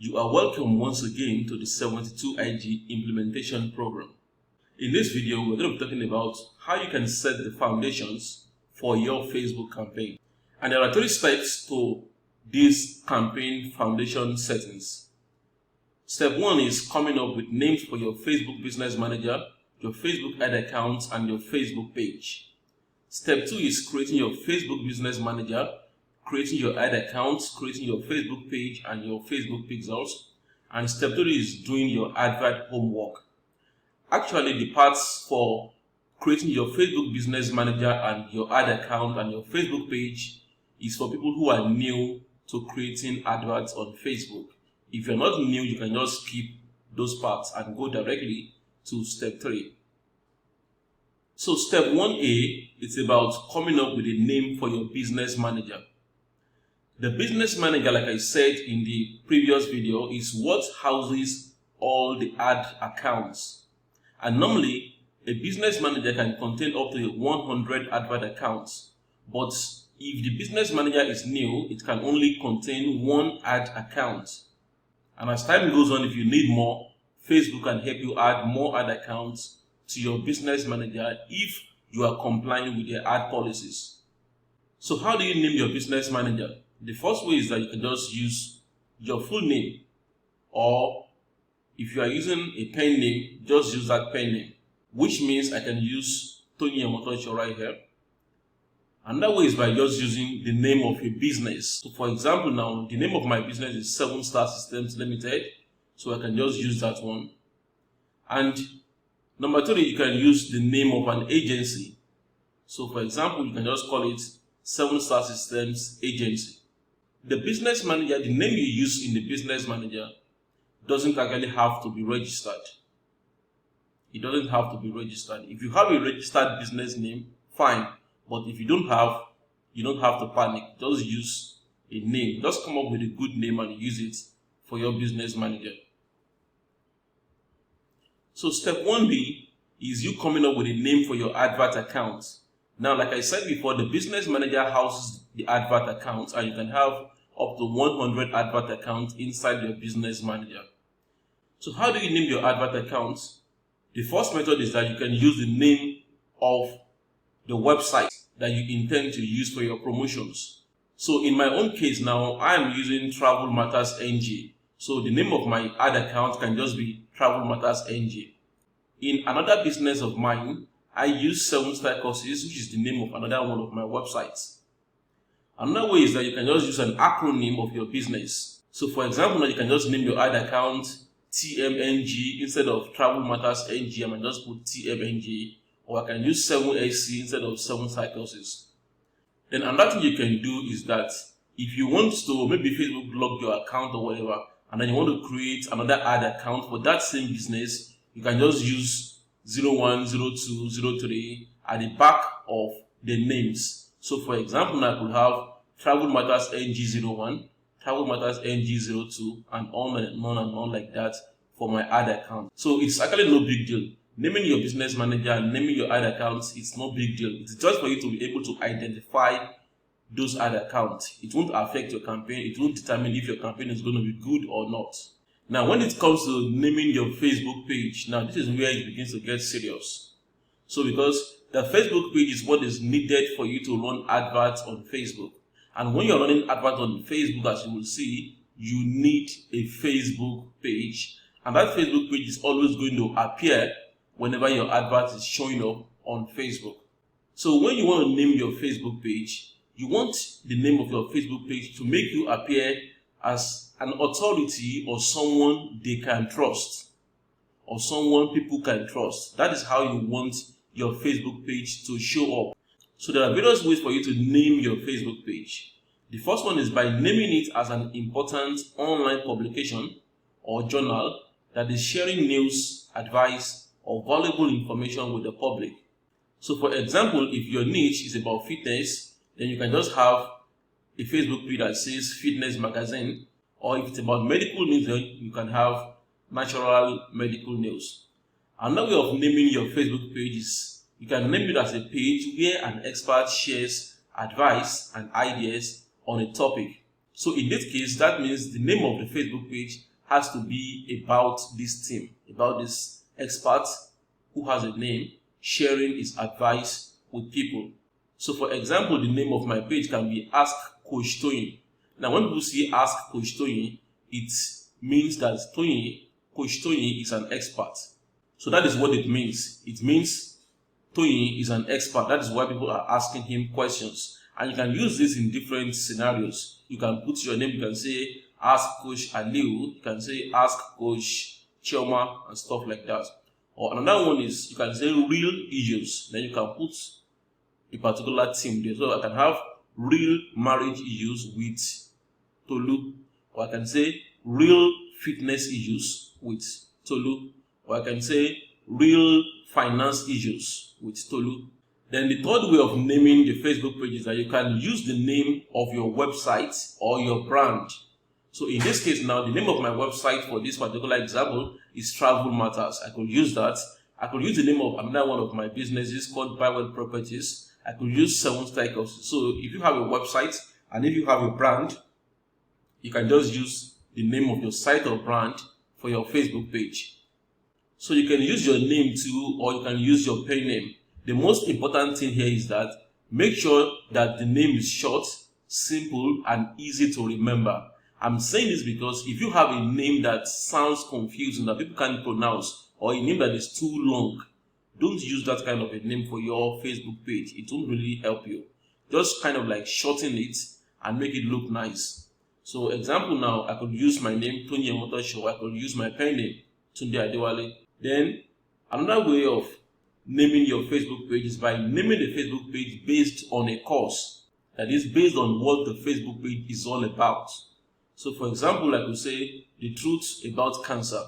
You are welcome once again to the 72IG implementation program. In this video, we're going to be talking about how you can set the foundations for your Facebook campaign. And there are 3 steps to these campaign foundation settings. Step 1 is coming up with names for your Facebook Business Manager, your Facebook ad account, and your Facebook page. Step 2 is creating your Facebook Business Manager, creating your ad account, creating your Facebook page and your Facebook pixels. And step 3 is doing your advert homework. Actually, the parts for creating your Facebook Business Manager and your ad account and your Facebook page is for people who are new to creating adverts on Facebook. If you're not new, you can just skip those parts and go directly to step 3. So step 1A is about coming up with a name for your business manager. The business manager, like I said in the previous video, is what houses all the ad accounts. And normally, a business manager can contain up to 100 advert accounts. But if the business manager is new, it can only contain 1 ad account. And as time goes on, if you need more, Facebook can help you add more ad accounts to your business manager if you are complying with their ad policies. So how do you name your business manager? The first way is that you can just use your full name, or if you are using a pen name, just use that pen name, which means I can use Tony Yamotocho right here. Another way is by just using the name of your business. So for example, now the name of my business is 7 Star Systems Limited, so I can just use that one. And number 3, you can use the name of an agency. So for example, you can just call it 7 Star Systems Agency. The business manager, the name you use in the business manager doesn't actually have to be registered. It doesn't have to be registered. If you have a registered business name, fine. But if you don't have, you don't have to panic. Just use a name. Just come up with a good name and use it for your business manager. So step 1B is you coming up with a name for your advert account. Now, like I said before, the business manager houses the advert account, and you can have up to 100 advert accounts inside your business manager. So how do you name your advert account? The first method is that you can use the name of the website that you intend to use for your promotions. So in my own case now, I am using Travel Matters NG. So the name of my ad account can just be Travel Matters NG. In another business of mine, I use 7 Star Courses, which is the name of another one of my websites. Another way is that you can just use an acronym of your business. So for example, now you can just name your ad account TMNG instead of Travel Matters NG. I might just put TMNG, or I can use 7SC instead of 7 Star Courses. Then another thing you can do is that if you want to, maybe Facebook block your account or whatever, and then you want to create another ad account for that same business, you can just use 01, 02, 03 at the back of the names. So for example, I could have Travel Matters NG01, Travel Matters NG02, and on and on like that for my ad account. So it's actually no big deal. Naming your business manager and naming your ad accounts, it's no big deal. It's just for you to be able to identify those ad accounts. It won't affect your campaign. It won't determine if your campaign is going to be good or not. Now, when it comes to naming your Facebook page, now this is where it begins to get serious. So because the Facebook page is what is needed for you to run adverts on Facebook. And when you're running adverts on Facebook, as you will see, you need a Facebook page. And that Facebook page is always going to appear whenever your advert is showing up on Facebook. So when you want to name your Facebook page, you want the name of your Facebook page to make you appear as an authority or someone they can trust, or someone people can trust. That is how you want your Facebook page to show up. So there are various ways for you to name your Facebook page. The first one is by naming it as an important online publication or journal that is sharing news, advice, or valuable information with the public. So for example, if your niche is about fitness, then you can just have a Facebook page that says Fitness Magazine, or if it's about medical news, then you can have Natural Medical News. Another way of naming your Facebook page is you can name it as a page where an expert shares advice and ideas on a topic. So in this case, that means the name of the Facebook page has to be about this team, about this expert who has a name, sharing his advice with people. So for example, the name of my page can be Ask Coach Toyin. Now when people see Ask Coach Toyin, it means that Coach Toyin is an expert. So that is what it means. It means Toyin is an expert. That is why people are asking him questions. And you can use this in different scenarios. You can put your name, you can say Ask Coach Aliu, you can say Ask Coach Chioma and stuff like that. Or another one is you can say real issues. Then you can put a particular team there. So I can have real marriage issues with Tolu. Or I can say real fitness issues with Tolu. Or I can say real finance issues with Tolu. Then the third way of naming the Facebook page is that you can use the name of your website or your brand. So in this case now, the name of my website for this particular example is Travel Matters. I could use that. I could use the name of another one of my businesses called Bywell Properties. I could use 7 Cycles. So if you have a website and if you have a brand, you can just use the name of your site or brand for your Facebook page. So you can use your name too, or you can use your pen name. The most important thing here is that make sure that the name is short, simple, and easy to remember. I'm saying this because if you have a name that sounds confusing, that people can't pronounce, or a name that is too long, don't use that kind of a name for your Facebook page. It won't really help you. Just kind of like shorten it and make it look nice. So example now, I could use my name, Tony Emoto Show. I could use my pen name, Tunde Adewale. Then another way of naming your Facebook page is by naming the Facebook page based on a cause. That is based on what the Facebook page is all about. So for example, I could say the truth about cancer,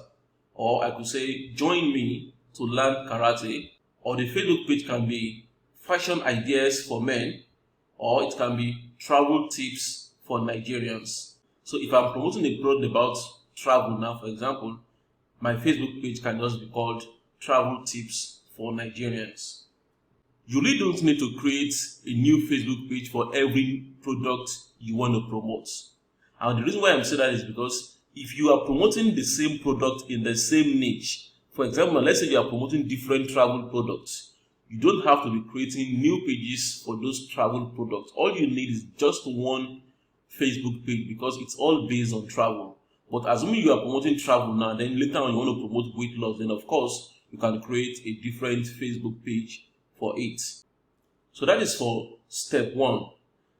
or I could say join me to learn karate, or the Facebook page can be fashion ideas for men, or it can be travel tips for Nigerians. So if I'm promoting a product about travel now, for example, my Facebook page can just be called Travel Tips for Nigerians. You really don't need to create a new Facebook page for every product you want to promote. And the reason why I'm saying that is because if you are promoting the same product in the same niche, for example, let's say you are promoting different travel products, you don't have to be creating new pages for those travel products. All you need is just one Facebook page because it's all based on travel. But assuming you are promoting travel now, then later on you want to promote weight loss, then of course you can create a different Facebook page for it. So that is for step 1.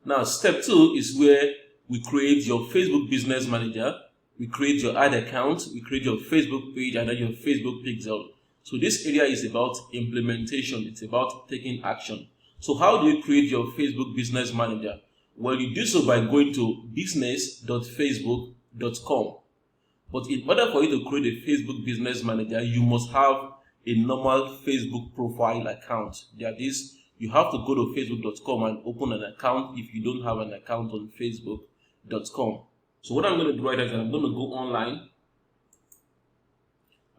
Now step 2 is where we create your Facebook Business Manager, we create your ad account, we create your Facebook page and then your Facebook pixel. So this area is about implementation, it's about taking action. So how do you create your Facebook Business Manager? Well, you do so by going to business.facebook.com. But in order for you to create a Facebook Business Manager, you must have a normal Facebook profile account. That is, you have to go to facebook.com and open an account if you don't have an account on facebook.com. So what I'm going to do right now is I'm going to go online.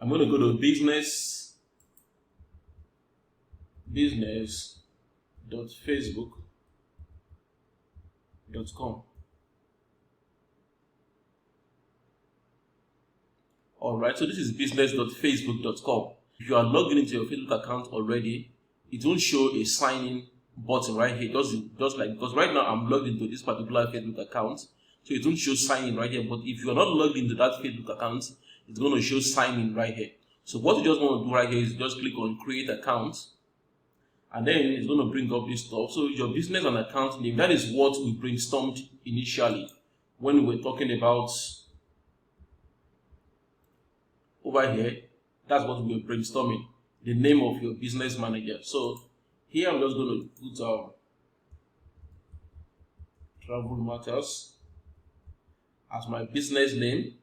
I'm going to go to business.facebook.com. Alright, so this is business.facebook.com. If you are logged into your Facebook account already, it won't show a sign in button right here. Just like, because right now I'm logged into this particular Facebook account, so it won't show sign in right here. But if you are not logged into that Facebook account, it's going to show sign in right here. So what you just want to do right here is just click on create account, and then it's going to bring up this stuff. So your business and account name, that is what we brainstormed initially when we were talking about over here. That's what we were brainstorming, the name of your business manager. So here I'm just going to put Travel Matters as my business name.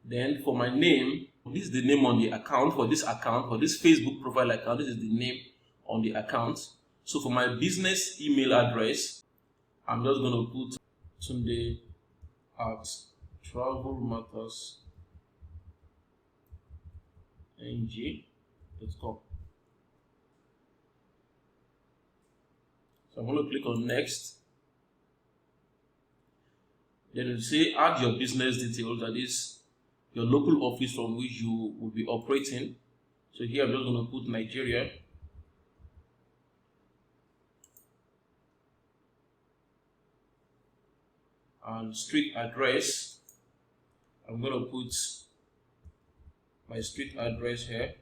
Then for my name, this is the name on the account. For this account, for this Facebook profile account, this is the name on the account. So for my business email address, I'm just going to put Tunde at travelmattersng.com. So I'm going to click on next. Then it will say add your business details, that is your local office from which you will be operating. So here I'm just going to put Nigeria. And street address, I'm going to put my street address here.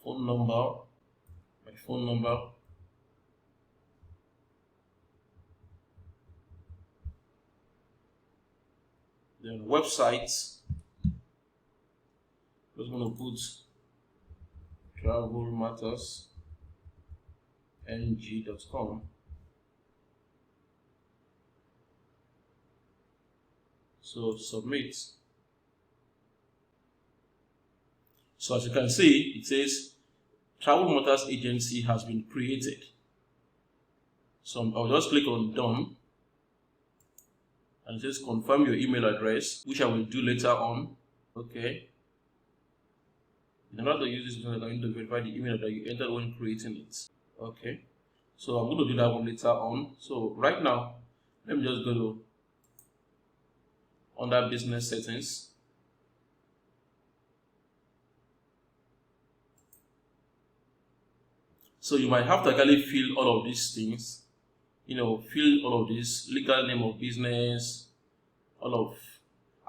Phone number, my phone number. Then websites, just going to put travelmattersng.com. So submit. So as you can see, it says Travel Matters Agency has been created. So I'll just click on done, and it says confirm your email address, which I will do later on. Okay. In order to use this, I'm going to verify the email that you entered when creating it. Okay. So I'm going to do that one later on. So right now, let me just go to under business settings. So you might have to actually fill all of these things, fill all of this legal name of business, all of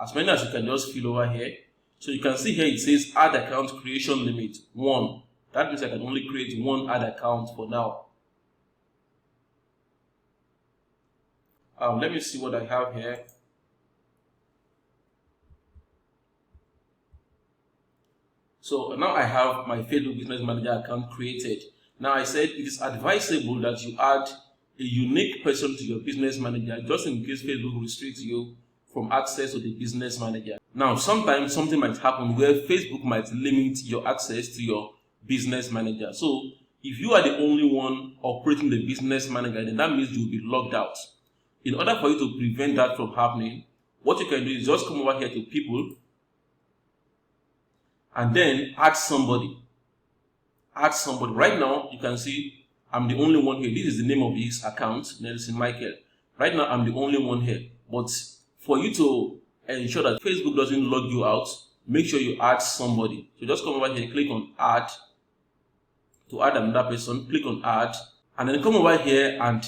as many as you can just fill over here. So you can see here it says add account creation limit 1. That means I can only create one ad account for now. Let me see what I have here. So now I have my Facebook Business Manager account created. Now I said it is advisable that you add a unique person to your business manager just in case Facebook restricts you from access to the business manager. Now sometimes something might happen where Facebook might limit your access to your business manager. So if you are the only one operating the business manager, then that means you will be logged out. In order for you to prevent that from happening, what you can do is just come over here to people and then add somebody. Right now, you can see I'm the only one here. This is the name of his account, Nelson Michael. Right now, I'm the only one here. But for you to ensure that Facebook doesn't log you out, make sure you add somebody. So just come over here, click on add. To add another person, click on add. And then come over here and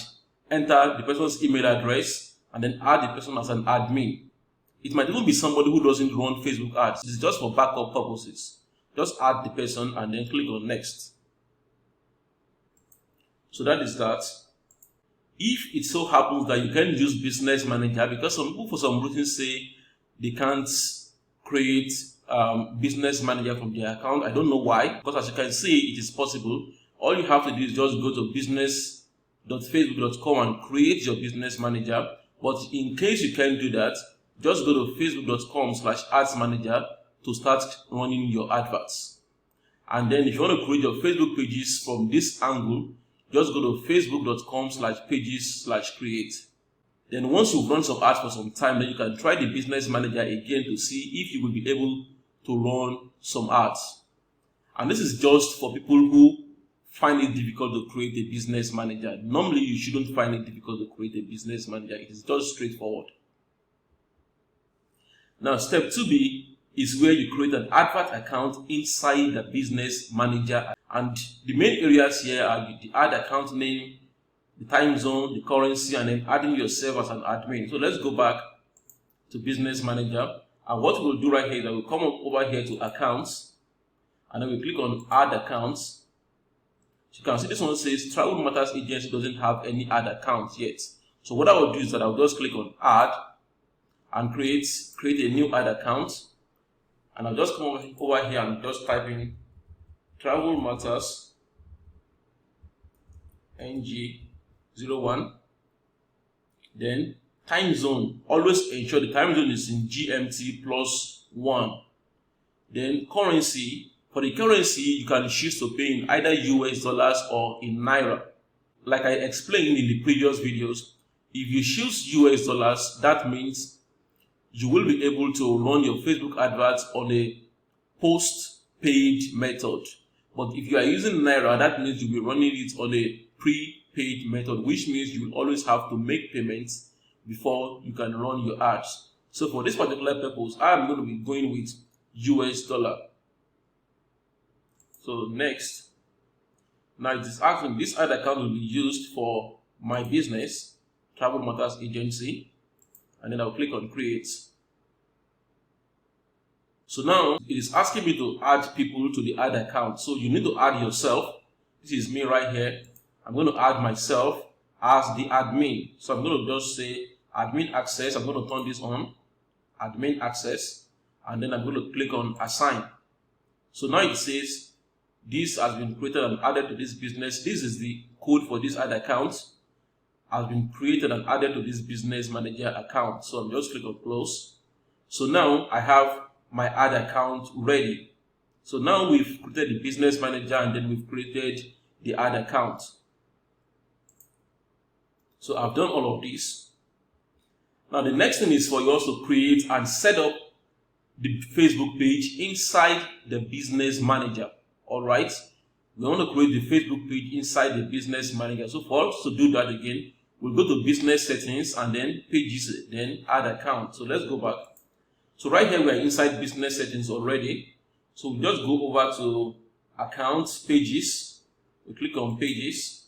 enter the person's email address and then add the person as an admin. It might even be somebody who doesn't run Facebook ads. This is just for backup purposes. Just add the person and then click on next. So that is that. If it so happens that you can use Business Manager, because some people for some reason say they can't create Business Manager from their account. I don't know why, because as you can see, it is possible. All you have to do is just go to business.facebook.com and create your Business Manager. But in case you can't do that, just go to facebook.com/ads-manager to start running your adverts. And then if you want to create your Facebook pages from this angle, just go to facebook.com/pages/create. Then once you've run some ads for some time, then you can try the Business Manager again to see if you will be able to run some ads. And this is just for people who find it difficult to create a Business Manager. Normally, you shouldn't find it difficult to create a Business Manager. It is just straightforward. Now, step 2B is where you create an advert account inside the Business Manager. And the main areas here are the ad account name, the time zone, the currency, and then adding yourself as an admin. So let's go back to Business Manager. And what we'll do right here is that we'll come over here to accounts, and then we click on add accounts. So you can see this one says Travel Matters Agency doesn't have any ad accounts yet. So what I will do is that I'll just click on add and create a new ad account. And I'll just come over here and just type in Travel Matters NG01, then time zone, always ensure the time zone is in GMT +1. Then currency, for the currency, you can choose to pay in either US dollars or in Naira. Like I explained in the previous videos, if you choose US dollars, that means you will be able to run your Facebook adverts on a post-paid method. But if you are using Naira, that means you'll be running it on a pre-paid method, which means you will always have to make payments before you can run your ads. So for this particular purpose, I'm going to be going with US dollar. So next, now it is asking this ad account will be used for my business, Travel Matters Agency, and then I'll click on create. So now it is asking me to add people to the ad account. So you need to add yourself. This is me right here. I'm going to add myself as the admin. So I'm going to just say admin access. I'm going to turn this on, admin access, and then I'm going to click on assign. So now it says this has been created and added to this business. This is the code for this ad account has been created and added to this business manager account. So I'm just click on close. So now I have my ad account ready. So now we've created the business manager and then we've created the ad account. So I've done all of this. Now the next thing is for you also create and set up the Facebook page inside the business manager. All right. We want to create the Facebook page inside the business manager. So for us to do that again, we'll go to business settings and then pages, then add account. So let's go back. So right here, we are inside business settings already. So we just go over to accounts, pages. We click on pages.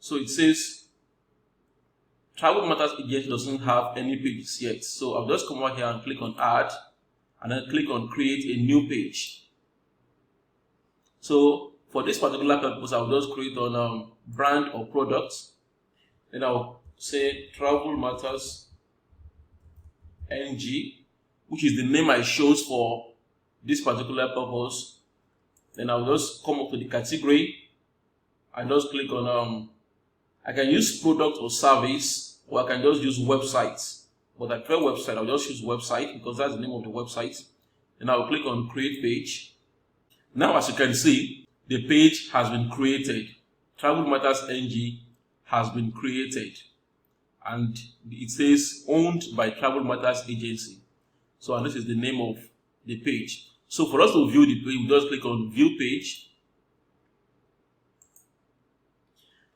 So it says Travel Matters Agency doesn't have any pages yet. So I'll just come over here and click on add and then click on create a new page. So for this particular purpose, I'll just create on brand or product. Then I'll say Travel Matters NG, which is the name I chose for this particular purpose. Then I'll just come up to the category and just click on I can use product or service, or I can just use websites. But I prefer website. I'll just use website because that's the name of the website. Then I'll click on create page. Now as you can see, the page has been created. Travel Matters NG has been created. And it says owned by Travel Matters Agency. So and this is the name of the page. So for us to view the page, we just click on view page.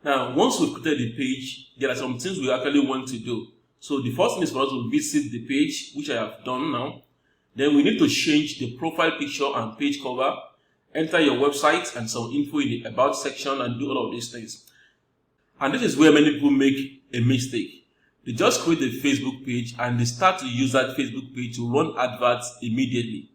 Now once we've created the page, there are some things we actually want to do. So the first thing is for us to visit the page, which I have done now. Then we need to change the profile picture and page cover, enter your website and some info in the about section and do all of these things. And this is where many people make a mistake. They just create a Facebook page and they start to use that Facebook page to run adverts immediately.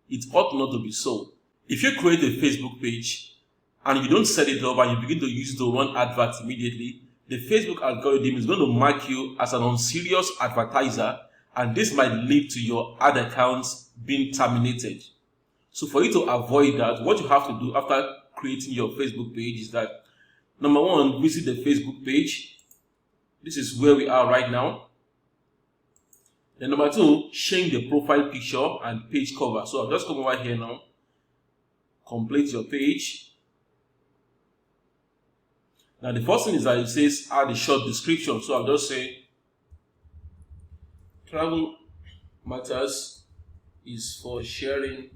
It ought not to be so. If you create a Facebook page and you don't set it up and you begin to use it to run adverts immediately, the Facebook algorithm is going to mark you as an unserious advertiser, and this might lead to your ad accounts being terminated. So for you to avoid that, what you have to do after creating your Facebook page is that, number one, visit the Facebook page. This is where we are right now. Then number two, change the profile picture and page cover. So I'll just come over here now. Complete your page. Now the first thing is that it says add a short description. So I'll just say Travel Matters is for sharing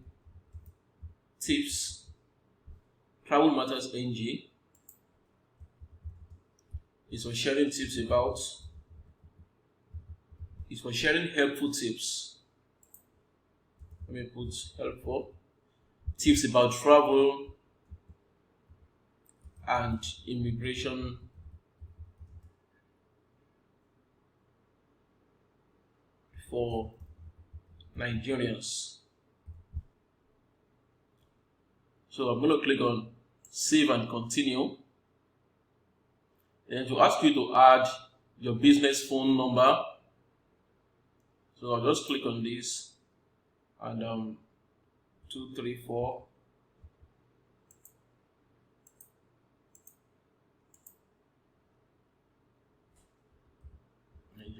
tips. Travel Matters NG is for sharing tips about, is for sharing helpful tips. Let me put helpful tips about travel and immigration for Nigerians. So I'm going to click on save and continue. Then to ask you to add your business phone number. So I'll just click on this and 234.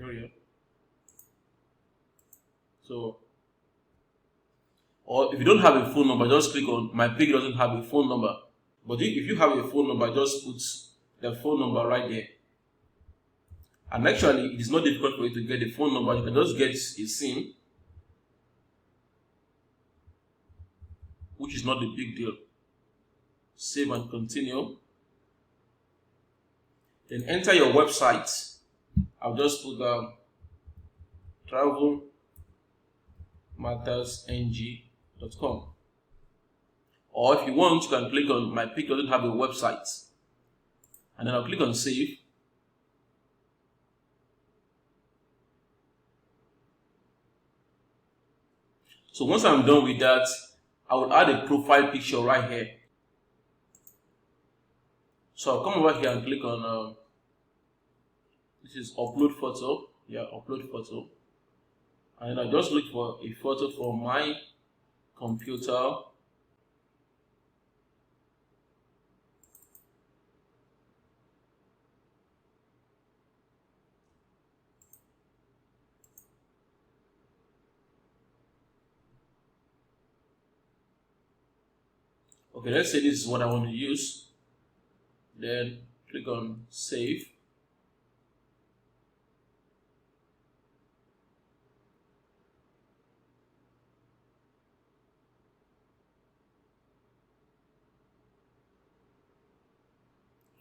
Nigeria. So, or if you don't have a phone number, just click on my page doesn't have a phone number. But if you have a phone number, just put the phone number right there. And actually, it is not difficult for you to get a phone number. You can just get a SIM, which is not a big deal. Save and continue. Then enter your website. I'll just put travelmattersng.com. Or if you want, you can click on my pic doesn't have a website. And then I'll click on save. So once I'm done with that, I will add a profile picture right here. So I'll come over here and click on this is upload photo. Yeah, upload photo. And I just look for a photo from my computer. Okay, let's say this is what I want to use. Then click on save.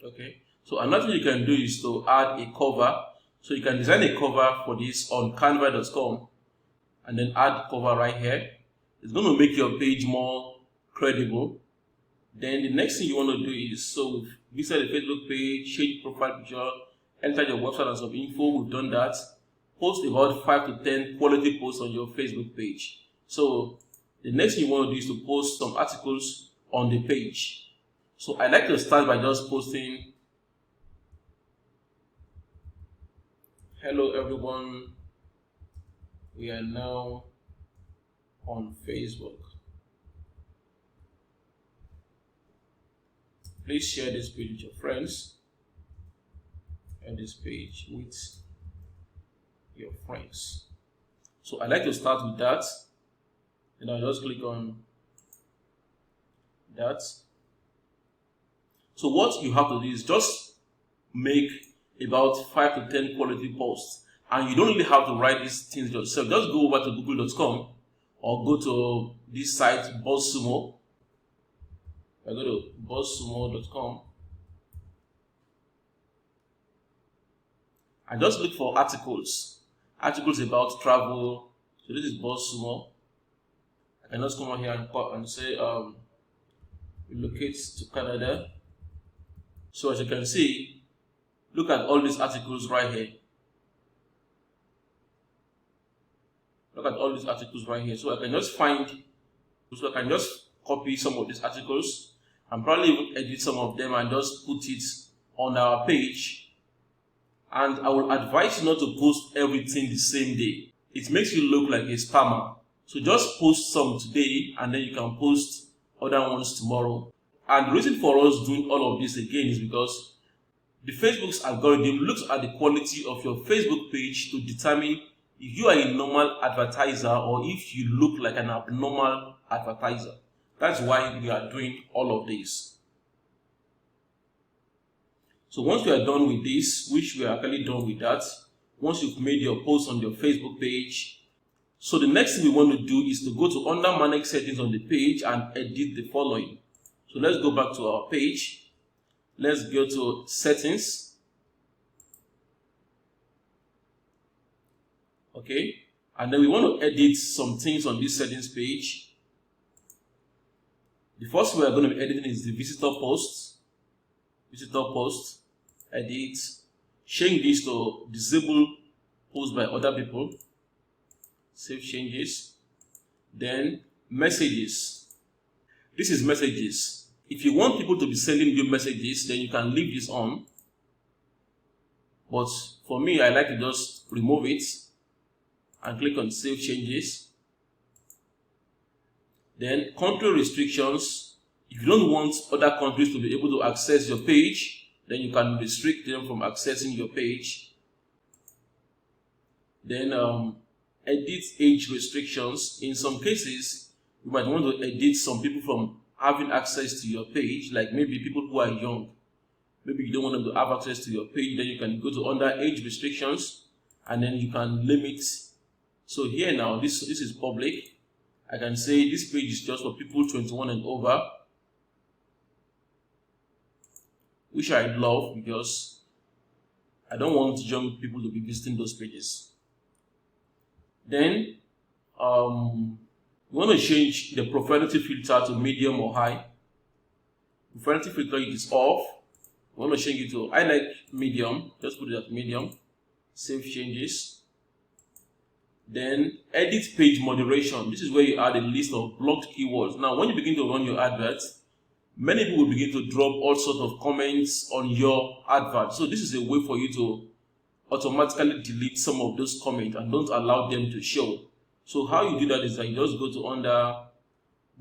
Okay, so another thing you can do is to add a cover. So you can design a cover for this on canva.com and then add cover right here. It's going to make your page more credible. Then the next thing you want to do is, so visit the Facebook page, change profile picture, enter your website and some info. We've done that. Post about 5 to 10 quality posts on your Facebook page. So the next thing you want to do is to post some articles on the page. So I like to start by just posting, hello everyone, we are now on Facebook. Please share this page with your friends and this page with your friends. So I like to start with that, and I'll just click on that. So what you have to do is just make about 5 to 10 quality posts, and you don't really have to write these things yourself. Just go over to google.com or go to this site BuzzSumo. I go to buzzsumo.com and just look for articles about travel. So this is BuzzSumo. I can just come over here and say relocate to Canada. So as you can see, look at all these articles right here. Look at all these articles right here. So I can just copy some of these articles and probably even edit some of them and just put it on our page. And I will advise you not to post everything the same day. It makes you look like a spammer. So just post some today and then you can post other ones tomorrow. And the reason for us doing all of this again is because the Facebook's algorithm looks at the quality of your Facebook page to determine if you are a normal advertiser or if you look like an abnormal advertiser. That's why we are doing all of this. So once we are done with this, which we are actually done with that, once you've made your post on your Facebook page, so the next thing we want to do is to go to under manage settings on the page and edit the following. So let's go back to our page. Let's go to settings. Okay, and then we want to edit some things on this settings page. The first we are going to be editing is the visitor post. Visitor post, edit, change this to disable posts by other people. Save changes. Then messages. This is messages. If you want people to be sending you messages, then you can leave this on. But for me, I like to just remove it and click on save changes. Then country restrictions. If you don't want other countries to be able to access your page, then you can restrict them from accessing your page. Then edit age restrictions. In some cases, you might want to edit some people from having access to your page, like maybe people who are young. Maybe you don't want them to have access to your page. Then you can go to under age restrictions, and then you can limit. So here now, this is public. I can say this page is just for people 21 and over, which I love because I don't want young people to be visiting those pages. Then you want to change the profanity filter to medium or high. Profanity filter is off. You want to change it to, I like medium, just put it at medium. Save changes. Then edit page moderation. This is where you add a list of blocked keywords. Now when you begin to run your adverts, many people will begin to drop all sorts of comments on your advert. So this is a way for you to automatically delete some of those comments and don't allow them to show. So how you do that is that you just go to under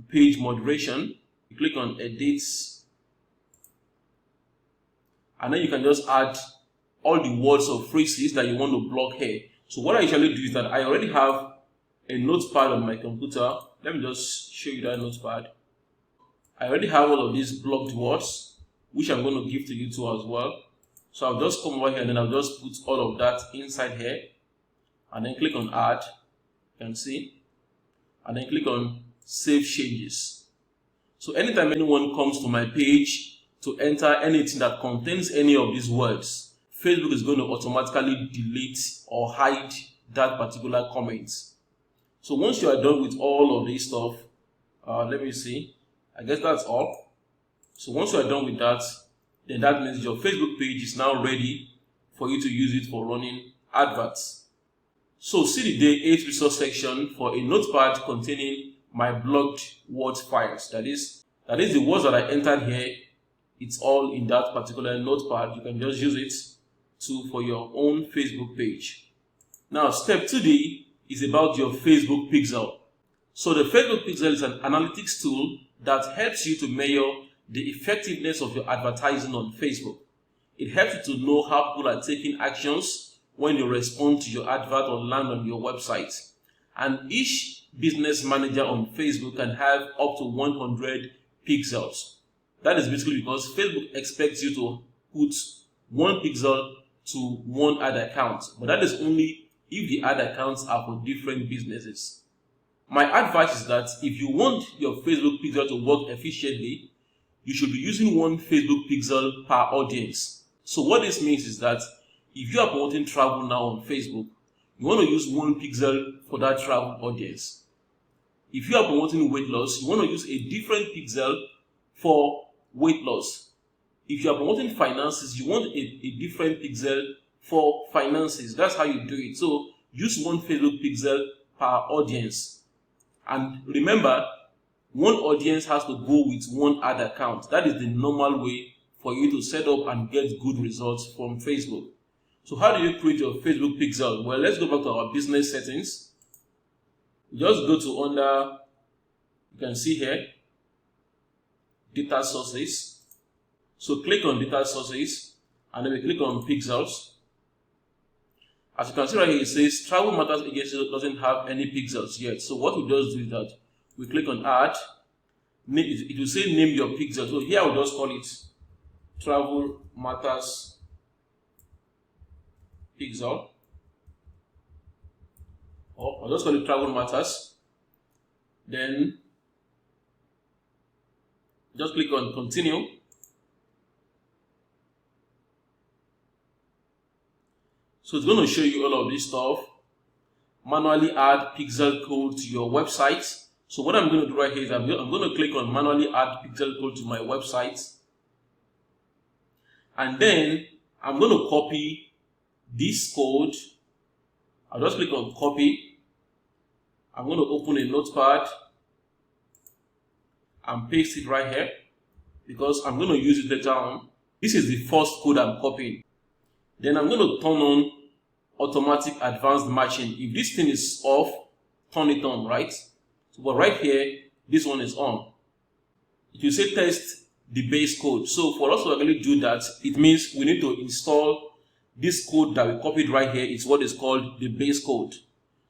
page moderation, you click on edit, and then you can just add all the words or phrases that you want to block here. So what I usually do is that I already have a notepad on my computer. Let me just show you that notepad. I already have all of these blocked words, which I'm going to give to you too as well. So I'll just come over here and then I'll just put all of that inside here, and then click on add, you can see, and then click on save changes. So anytime anyone comes to my page to enter anything that contains any of these words, Facebook is going to automatically delete or hide that particular comment. So once you are done with all of this stuff, let me see, I guess that's all. So once you are done with that, then that means your Facebook page is now ready for you to use it for running adverts. So see the day 8 resource section for a notepad containing my blocked words files. That is the words that I entered here. It's all in that particular notepad. You can just use it for your own Facebook page. Now step 2D is about your Facebook pixel. So the Facebook pixel is an analytics tool that helps you to measure the effectiveness of your advertising on Facebook. It helps you to know how people are taking actions when you respond to your advert or land on your website. And each business manager on Facebook can have up to 100 pixels. That is basically because Facebook expects you to put 1 pixel to one ad account, but that is only if the ad accounts are for different businesses. My advice is that if you want your Facebook pixel to work efficiently, you should be using 1 Facebook pixel per audience. So what this means is that if you are promoting travel now on Facebook, you want to use 1 pixel for that travel audience. If you are promoting weight loss, you want to use a different pixel for weight loss. If you are promoting finances, you want a different pixel for finances. That's how you do it. So use 1 Facebook pixel per audience. And remember, 1 audience has to go with 1 ad account. That is the normal way for you to set up and get good results from Facebook. So how do you create your Facebook pixel? Well, let's go back to our business settings. Just go to under, you can see here, data sources. So click on data sources and then we click on pixels. As you can see right here, it says Travel Matters Agency doesn't have any pixels yet. So what we just do is that we click on add. It will say name your pixel. So here I will just call it Travel Matters Pixel. Or I'll just call it Travel Matters. Then just click on continue. So it's going to show you all of this stuff. Manually add pixel code to your website. So what I'm going to do right here is I'm going to click on manually add pixel code to my website. And then I'm going to copy this code. I'll just click on copy. I'm going to open a notepad and paste it right here because I'm going to use it later on. This is the first code I'm copying. Then I'm going to turn on automatic advanced matching. If this thing is off, turn it on, right? So, but right here, this one is on. It will say test the base code. So for us to actually do that, it means we need to install this code that we copied right here is what is called the base code.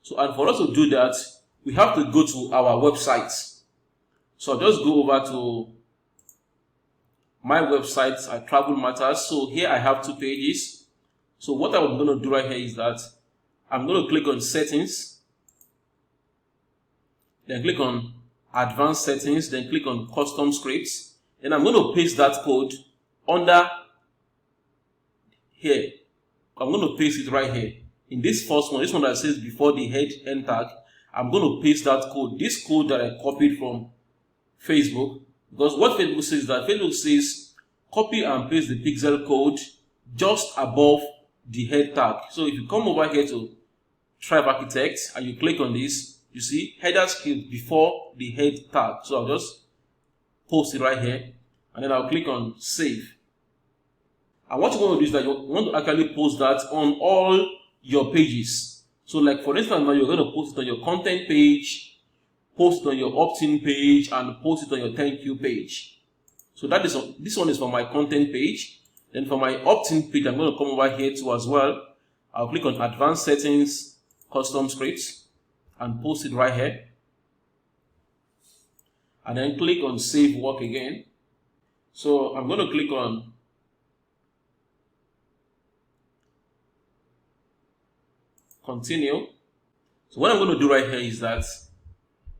So, and for us to do that, we have to go to our website. So I'll just go over to my website at Travel Matters. So here I have 2 pages. So what I'm going to do right here is that I'm going to click on settings, then click on advanced settings, then click on custom scripts. Then I'm going to paste that code under here. I'm going to paste it right here. In this first one, this one that says before the head end tag, I'm going to paste that code, this code that I copied from Facebook. Because what Facebook says is that Facebook says copy and paste the pixel code just above the head tag. So if you come over here to Thrive Architect and you click on this, you see header script before the head tag. So I'll just post it right here and then I'll click on save. And what you want to do is that you want to actually post that on all your pages. So like for instance, now you're going to post it on your content page, post it on your opt-in page, and post it on your thank you page. So that is this one is for my content page. Then for my opt-in page, I'm going to come over here too as well. I'll click on advanced settings, custom scripts, and post it right here. And then click on save work again. So I'm going to click on continue. So what I'm going to do right here is that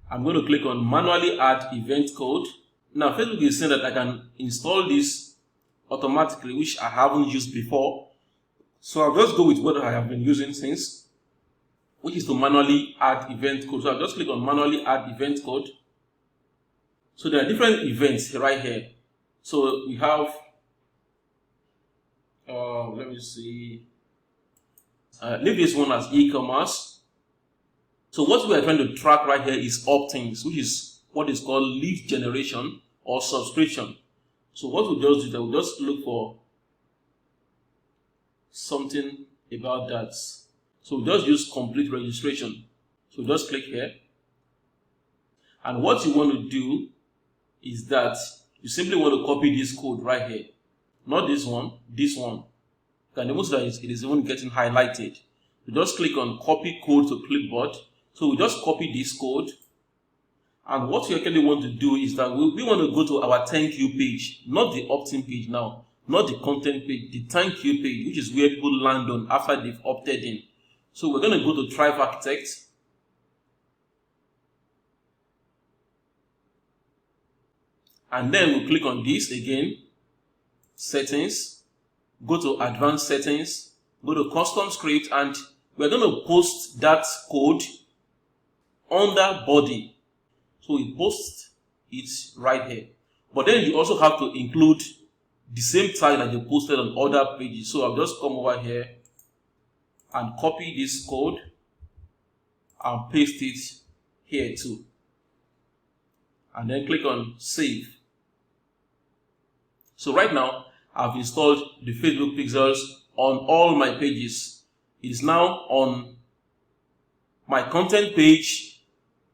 I'm going to click on manually add event code. Now Facebook is saying that I can install this automatically, which I haven't used before. So I'll just go with what I have been using since, which is to manually add event code. So I'll just click on manually add event code. So there are different events right here. So we have, let me see, leave this one as e-commerce. So what we are trying to track right here is opt-ins, which is what is called lead generation or subscription. So what we'll just do is that we'll just look for something about that. So we'll just use complete registration. So just click here. And what you want to do is that you simply want to copy this code right here. Not this one, this one. And notice that it is even getting highlighted. You just click on copy code to clipboard. So we just copy this code. And what we actually want to do is that we want to go to our thank you page, not the opt-in page now, not the content page, the thank you page, which is where people land on after they've opted in. So we're going to go to Thrive Architect. And then we'll click on this again, settings, go to advanced settings, go to custom script, and we're going to post that code under body. So we post it right here. But then you also have to include the same tag that you posted on other pages. So I'll just come over here and copy this code and paste it here too. And then click on save. So right now, I've installed the Facebook pixels on all my pages. It is now on my content page,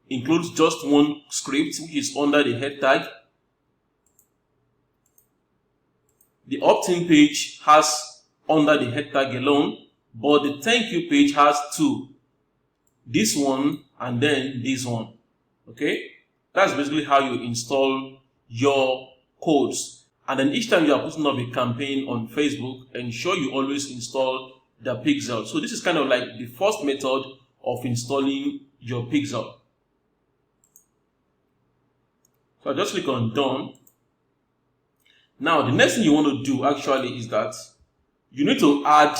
includes just one script, which is under the head tag. The opt-in page has under the head tag alone, but the thank you page has 2. This one and then this one. Okay? That's basically how you install your codes. And then each time you are putting up a campaign on Facebook, ensure you always install the pixel. So this is kind of like the first method of installing your pixel. So I just click on done. Now the next thing you want to do actually is that you need to add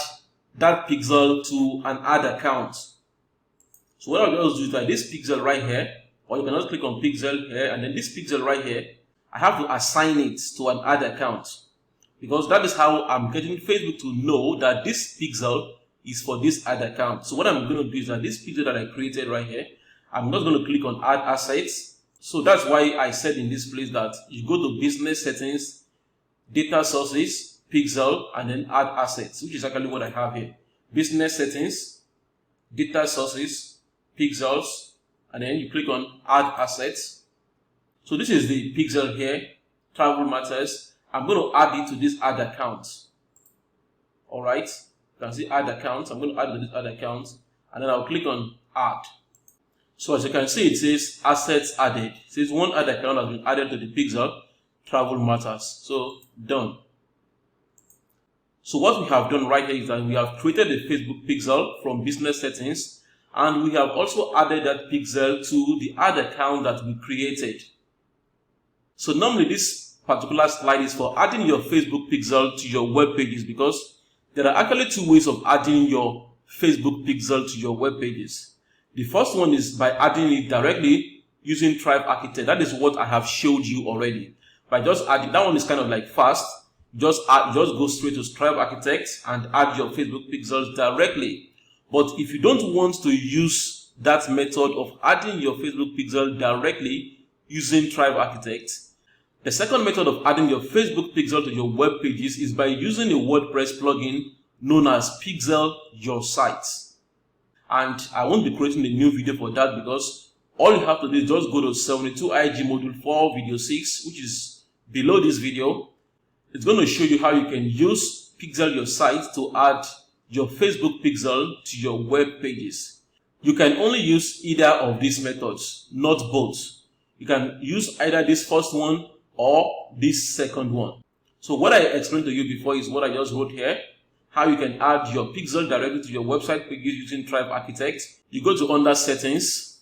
that pixel to an ad account. So what I'll just do is that this pixel right here, or you can just click on pixel here, and then this pixel right here, I have to assign it to an ad account, because that is how I'm getting Facebook to know that this pixel is for this ad account. So what I'm going to do is that this pixel that I created right here, I'm not going to click on add assets. So that's why I said in this place that you go to business settings, data sources, pixel, and then add assets, which is actually what I have here. Business settings, data sources, pixels, and then you click on add assets. So this is the pixel here, Travel Matters. I'm going to add it to this ad account. All right. You can see add accounts. I'm going to add this add account, and then I'll click on add. So as you can see, it says assets added. It says one ad account has been added to the Pixel Travel Matters. So done. So what we have done right here is that we have created the Facebook Pixel from business settings, and we have also added that pixel to the ad account that we created. So normally this particular slide is for adding your Facebook Pixel to your web pages, because there are actually two ways of adding your Facebook Pixel to your web pages. The first one is by adding it directly using Thrive Architect. That is what I have showed you already. By just adding, that one is kind of like fast. Just go straight to Thrive Architect and add your Facebook Pixels directly. But if you don't want to use that method of adding your Facebook Pixel directly using Thrive Architect, the second method of adding your Facebook Pixel to your web pages is by using a WordPress plugin known as Pixel Your Site. And I won't be creating a new video for that, because all you have to do is just go to 72IG module 4 video 6, which is below this video. It's going to show you how you can use Pixel Your Site to add your Facebook Pixel to your web pages. You can only use either of these methods, not both. You can use either this first one or this second one. So what I explained to you before is what I just wrote here. How you can add your pixel directly to your website pages using Thrive Architect. You go to under settings,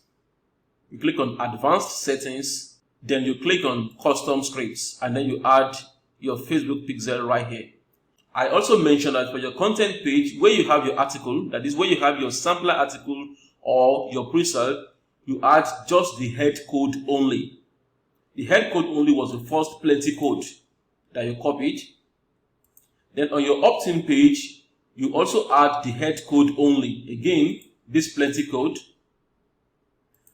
you click on advanced settings, then you click on custom scripts, and then you add your Facebook pixel right here. I also mentioned that for your content page, where you have your article, that is where you have your sampler article or your pre-sale, you add just the head code only. The head code only was the first plenty code that you copied. Then on your opt-in page, you also add the head code only. Again, this plenty code.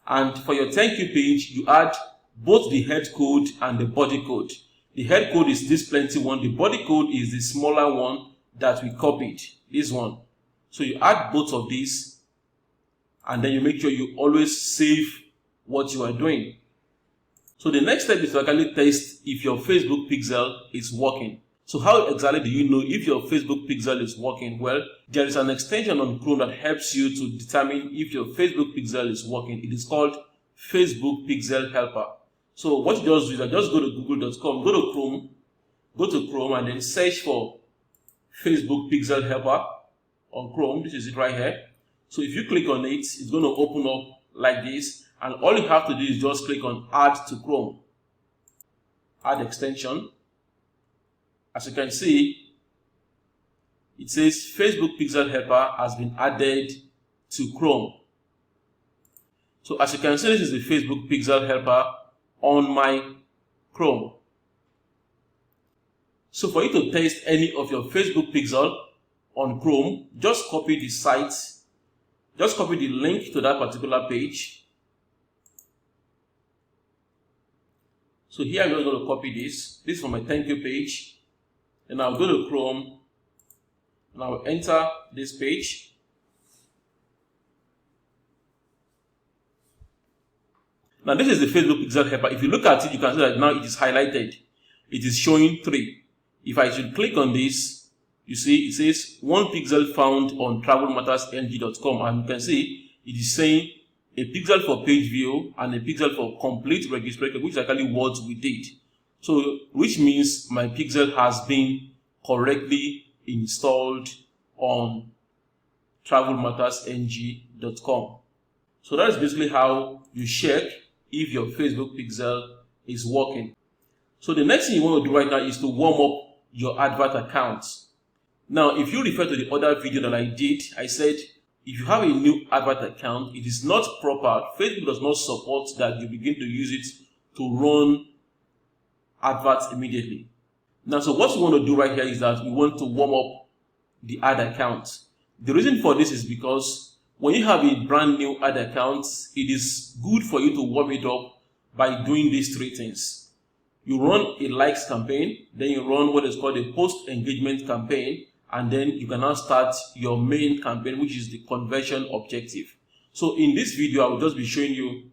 And for your thank you page, you add both the head code and the body code. The head code is this plenty one. The body code is the smaller one that we copied. This one. So you add both of these, and then you make sure you always save what you are doing. So the next step is to actually test if your Facebook pixel is working. So how exactly do you know if your Facebook pixel is working? Well, there is an extension on Chrome that helps you to determine if your Facebook pixel is working. It is called Facebook Pixel Helper. So what you just do is just go to google.com, go to Chrome and then search for Facebook Pixel Helper on Chrome. This is it right here. So if you click on it, it's going to open up like this, and all you have to do is just click on Add to Chrome. Add extension. As you can see, it says Facebook Pixel Helper has been added to Chrome. So as you can see, this is the Facebook Pixel Helper on my Chrome. So for you to test any of your Facebook Pixel on Chrome, just copy the site, just copy the link to that particular page. So here I'm just going to copy this. This is for my thank you page. Then I'll go to Chrome and I'll enter this page. Now this is the Facebook Pixel Helper. If you look at it, you can see that now it is highlighted. It is showing 3. If I should click on this, you see it says 1 pixel found on travelmattersng.com, and you can see it is saying a pixel for page view and a pixel for complete registration, which is actually what we did. So, which means my pixel has been correctly installed on travelmattersng.com. So that's basically how you check if your Facebook pixel is working. So the next thing you want to do right now is to warm up your advert account. Now, if you refer to the other video that I did, I said if you have a new advert account, it is not proper. Facebook does not support that you begin to use it to run adverts immediately. Now, so what we want to do right here is that we want to warm up the ad account. The reason for this is because when you have a brand new ad account, it is good for you to warm it up by doing these 3 things. You run a likes campaign, then you run what is called a post engagement campaign, and then you can now start your main campaign, which is the conversion objective. So in this video, I will just be showing you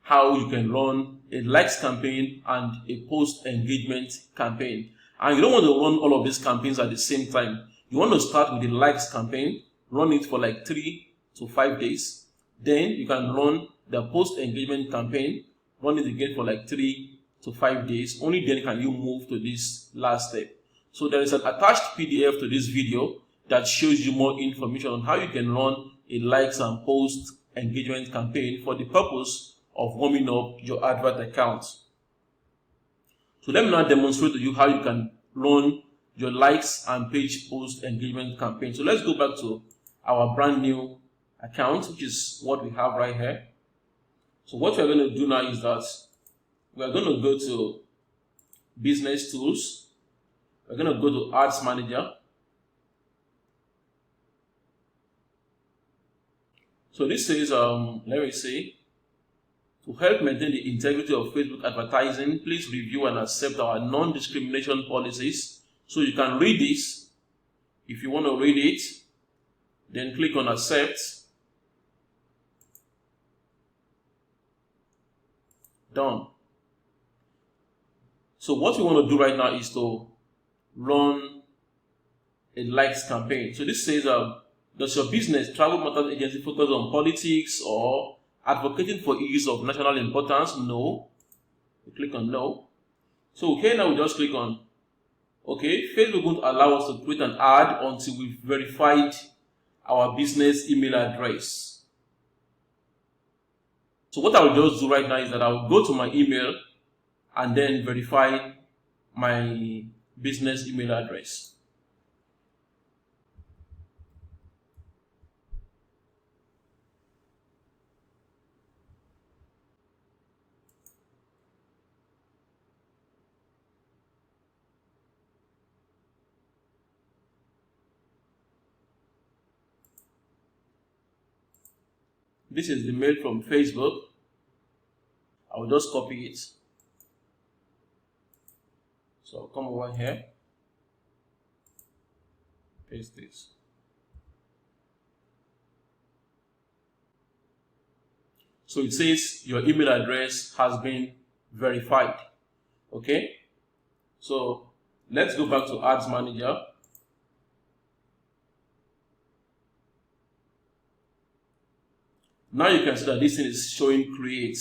how you can run a likes campaign and a post engagement campaign. And you don't want to run all of these campaigns at the same time. You want to start with the likes campaign, run it for like 3 to 5 days. Then you can run the post engagement campaign, run it again for like 3 to 5 days. Only then can you move to this last step. So there is an attached PDF to this video that shows you more information on how you can run a likes and post engagement campaign for the purpose of warming up your advert account. So let me now demonstrate to you how you can run your likes and page post engagement campaign. So let's go back to our brand new account, which is what we have right here. So what we're going to do now is that we're going to go to business tools. We're going to go to ads manager. So this says, let me say, to help maintain the integrity of Facebook advertising, please review and accept our non-discrimination policies. So you can read this. If you want to read it, then click on accept. Done. So what we want to do right now is to run a likes campaign. So this says, does your business travel matters agency focus on politics or advocating for issues of national importance? No. We click on no. So here now we just click on okay. Facebook won't allow us to create an ad until we've verified our business email address. So what I will just do right now is that I will go to my email and then verify my business email address. This is the mail from Facebook. I will just copy it. So I'll come over here, paste this. So it says your email address has been verified. Okay. So let's go back to Ads Manager. Now you can see that this thing is showing create.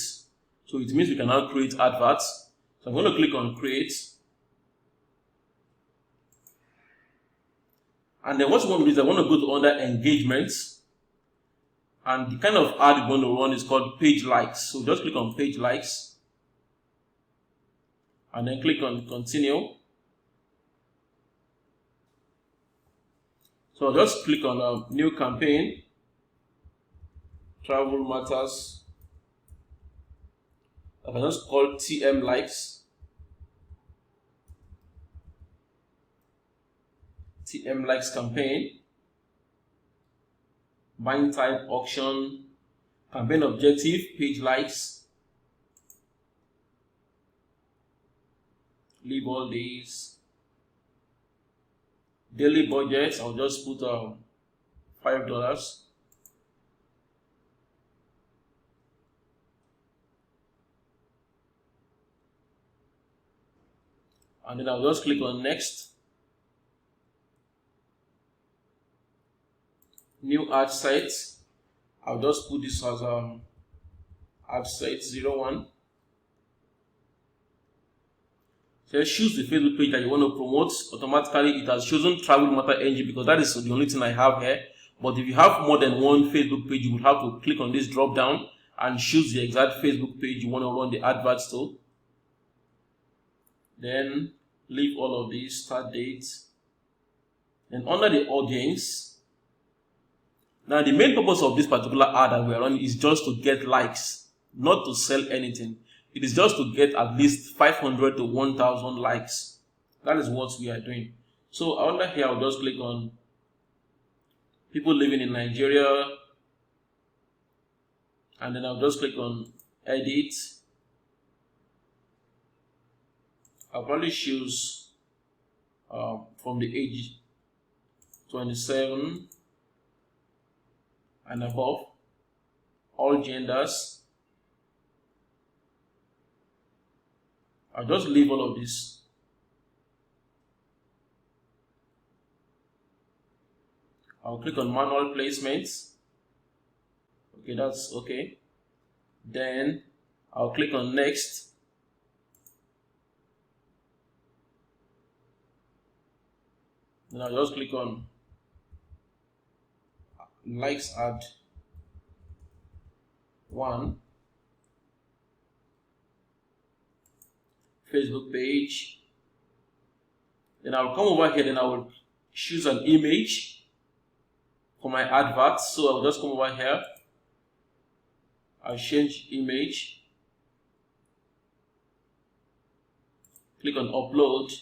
So it means we can now create adverts. So I'm going to click on create. And then what you want to do is I want to go to under engagements. And the kind of ad you want to run is called page likes. So just click on page likes. And then click on continue. So I'll just click on a new campaign. Travel matters. I can just call TM likes. TM likes campaign. Buying type auction. Campaign objective page likes. Leave all these. Daily budget. I'll just put $5. And then I'll just click on next. New ad site. I'll just put this as ad site 01. So choose the Facebook page that you want to promote. Automatically it has chosen Travel Matter NG because that is the only thing I have here. But if you have more than one Facebook page, you will have to click on this drop down and choose the exact Facebook page you want to run the adverts to. Then leave all of these, start date. And under the audience, now the main purpose of this particular ad that we are running is just to get likes, not to sell anything. It is just to get at least 500 to 1,000 likes. That is what we are doing. So under here, I'll just click on people living in Nigeria. And then I'll just click on edit. I'll probably choose from the age 27 and above, all genders. I'll just leave all of this. I'll click on manual placements. Okay, that's okay. Then I'll click on next. Then I'll just click on likes add 1, Facebook page. Then I'll come over here, then I will choose an image for my advert. So I'll just come over here, I'll change image, click on upload,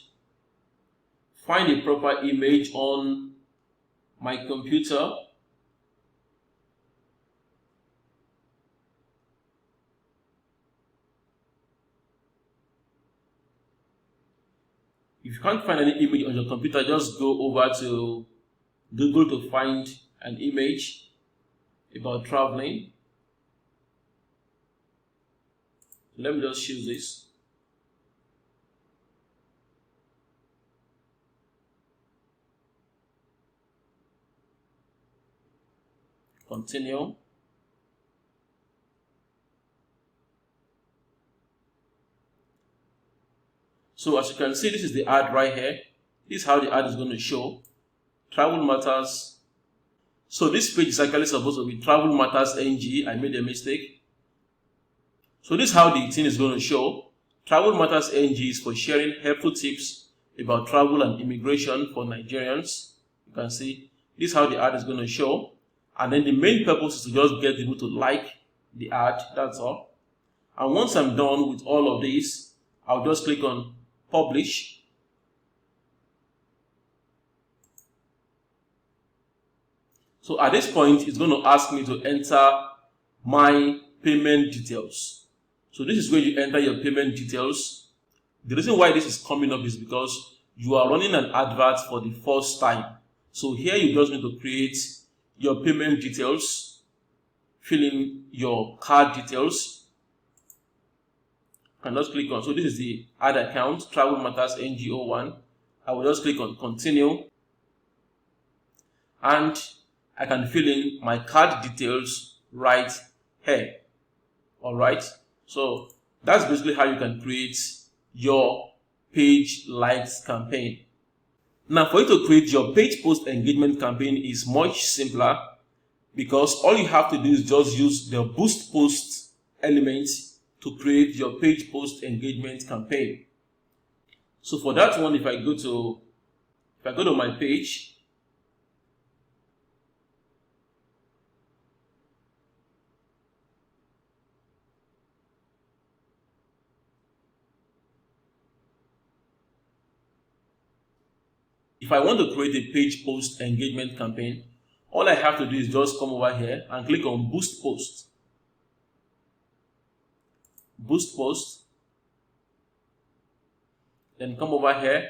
find a proper image on my computer. If you can't find any image on your computer, just go over to Google to find an image about traveling. Let me just choose this. Continue. So as you can see, this is the ad right here. This is how the ad is going to show. Travel Matters. So this page is actually supposed to be Travel Matters NG. I made a mistake. So this is how the thing is going to show. Travel Matters NG is for sharing helpful tips about travel and immigration for Nigerians. You can see this is how the ad is going to show. And then the main purpose is to just get people to like the ad. That's all. And once I'm done with all of this, I'll just click on publish. So at this point, it's going to ask me to enter my payment details. So this is where you enter your payment details. The reason why this is coming up is because you are running an advert for the first time. So here you just need to create your payment details, fill in your card details. You can just click on, so this is the ad account, Travel Matters NGO1. I will just click on continue, and I can fill in my card details right here. Alright, so that's basically how you can create your page likes campaign. Now for you to create your page post engagement campaign is much simpler, because all you have to do is just use the boost post element to create your page post engagement campaign. So for that one, if I go to my page, if I want to create a page post engagement campaign, all I have to do is just come over here and click on boost post. Boost post. Then come over here,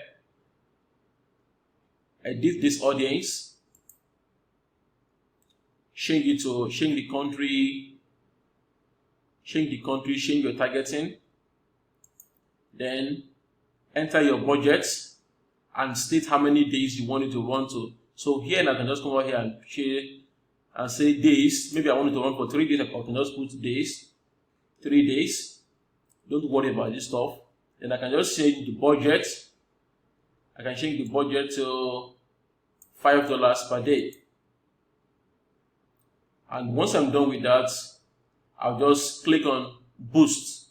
edit this audience, change the country, change your targeting, then enter your budget and state how many days you want it to run to. So here I can just come over here and say days. Maybe I want it to run for 3 days. I can just put days, 3 days. Don't worry about this stuff. Then I can just change the budget. I can change the budget to $5 per day. And once I'm done with that, I'll just click on boost.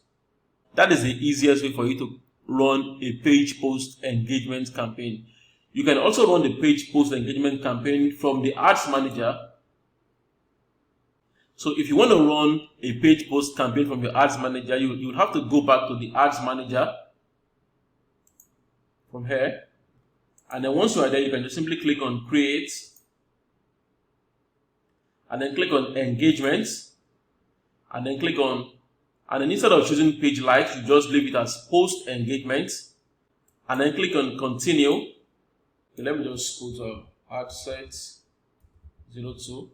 That is the easiest way for you to run a page post engagement campaign. You can also run the page post engagement campaign from the Ads Manager. So if you want to run a page post campaign from your Ads Manager, you would have to go back to the Ads Manager from here. And then once you are there, you can just simply click on create. And then click on engagements. And then click on, and then instead of choosing page likes, you just leave it as post engagement. And then click on continue. Okay, let me just go to ad set 02.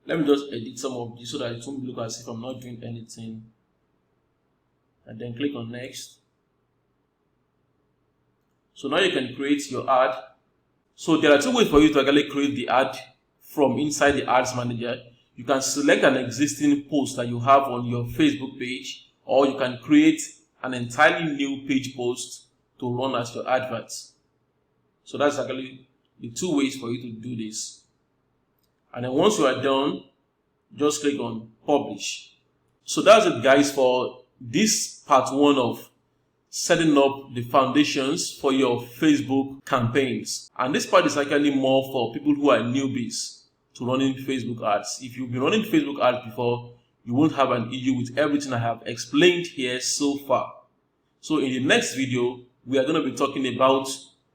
Let me just edit some of this so that it won't look as if I'm not doing anything. And then click on next. So now you can create your ad. So there are two ways for you to actually create the ad from inside the Ads Manager. You can select an existing post that you have on your Facebook page, or you can create an entirely new page post to run as your adverts. So that's actually the two ways for you to do this. And then once you are done, just click on publish. So that's it, guys, for this part 1 of setting up the foundations for your Facebook campaigns. And this part is actually more for people who are newbies to running Facebook ads. If you've been running Facebook ads before, you won't have an issue with everything I have explained here so far. So in the next video, we are going to be talking about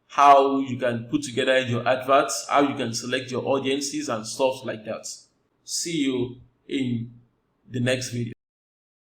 how you can put together your adverts, how you can select your audiences and stuff like that. See you in the next video.